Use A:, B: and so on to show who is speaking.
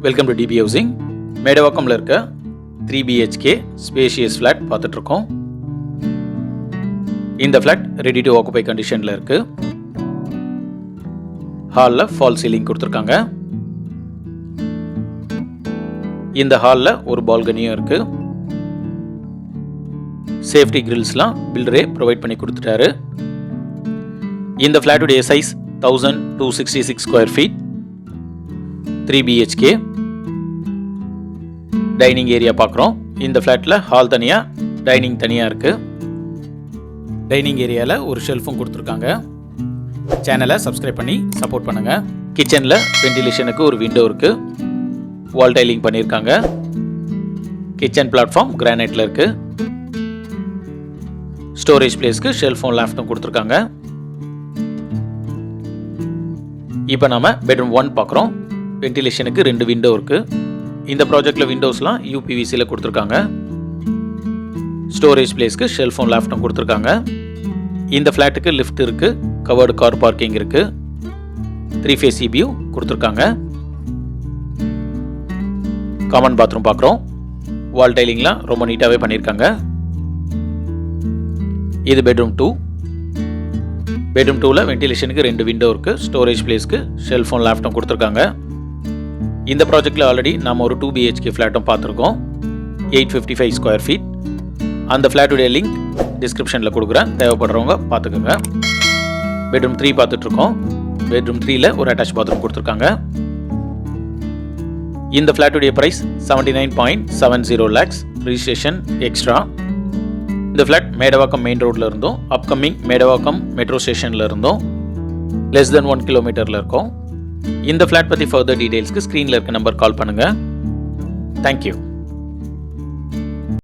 A: Welcome to DP housing. மேடவாக்கம்ல இருக்க 3 BHK spacious flat பார்த்துட்டு இருக்கோம். இந்த ஃப்ளாட் ரெடி டு ஆக்குபை கண்டிஷனில் இருக்கு. ஹாலில் ஃபால் சீலிங் கொடுத்துருக்காங்க. இந்த ஹாலில் ஒரு பால்கனியும் இருக்கு. சேஃப்டி கிரில்ஸ்லாம் பில்டரே ப்ரொவைட் பண்ணி கொடுத்துட்டாரு. இந்த ஃப்ளாட்டுடைய size 1266 square feet, 3 BHK. Dining area பார்க்குறோம். இந்த ஃப்ளாட்டில் ஹால் தனியாக, டைனிங் தனியாக இருக்குது. டைனிங் ஏரியாவில் ஒரு ஷெல்ஃபும் கொடுத்துருக்காங்க. சேனலை சப்ஸ்கிரைப் பண்ணி சப்போர்ட் பண்ணுங்கள். கிச்சனில் வென்டிலேஷனுக்கு ஒரு விண்டோ இருக்குது. வால் டைலிங் பண்ணியிருக்காங்க. கிச்சன் பிளாட்ஃபார்ம் கிரானைட்டில் இருக்குது. ஸ்டோரேஜ் பிளேஸ்க்கு ஷெல்ஃபும் லேஃப்ட்டும் கொடுத்துருக்காங்க. இப்போ நம்ம பெட்ரூம் 1 பார்க்குறோம். வென்டிலேஷனுக்கு 2 விண்டோ இருக்குது. இந்த ப்ராஜெக்டில் விண்டோஸ்லாம் UPVCயில் கொடுத்துருக்காங்க. ஸ்டோரேஜ் பிளேஸ்க்கு ஷெல்ஃபும் லேஃப்ட்டும் கொடுத்துருக்காங்க. இந்த ஃப்ளாட்டுக்கு லிஃப்ட் இருக்குது. கவர்டு கார் பார்க்கிங் இருக்குது. 3 ஃபேஸ் EBU கொடுத்துருக்காங்க. காமன் பாத்ரூம் பார்க்குறோம். வால் டைலிங்லாம் ரொம்ப நீட்டாகவே பண்ணியிருக்காங்க. இது பெட்ரூம் 2. பெட்ரூம் 2ல் வென்டிலேஷனுக்கு 2 விண்டோ இருக்குது. ஸ்டோரேஜ் பிளேஸ்க்கு ஷெல்ஃபும் லேஃப்ட்டும் கொடுத்துருக்காங்க. இந்த ப்ராஜெக்டில் ஆல்ரெடி நம்ம ஒரு 2 BHK ஃப்ளாட்டும் பார்த்துருக்கோம். 855 ஸ்கொயர் ஃபீட். அந்த ஃப்ளாட்டுடைய லிங்க் டிஸ்கிரிப்ஷனில் கொடுக்குறேன், தேவைப்படுறவங்க பார்த்துக்கோங்க. பெட்ரூம் 3 பார்த்துட்ருக்கோம். பெட்ரூம் 3ல் ஒரு அட்டாச் பாத்ரூம் கொடுத்துருக்காங்க. இந்த ஃப்ளாட்டுடைய ப்ரைஸ் 79.70 lakhs, ரிஜிஸ்ட்ரேஷன் எக்ஸ்ட்ரா. இந்த ஃப்ளாட் மேடவாக்கம் மெயின் ரோட்டில் இருந்தும், அப்கமிங் மேடவாக்கம் மெட்ரோ ஸ்டேஷனில் இருந்தும் less than 1 kilometerல இருக்கும். இந்த ஃப்ளாட் பற்றி ஃபர்தர் டீடைல்ஸ்க்கு ஸ்க்ரீனில் இருக்க நம்பர் கால் பண்ணுங்கள். தேங்க்யூ.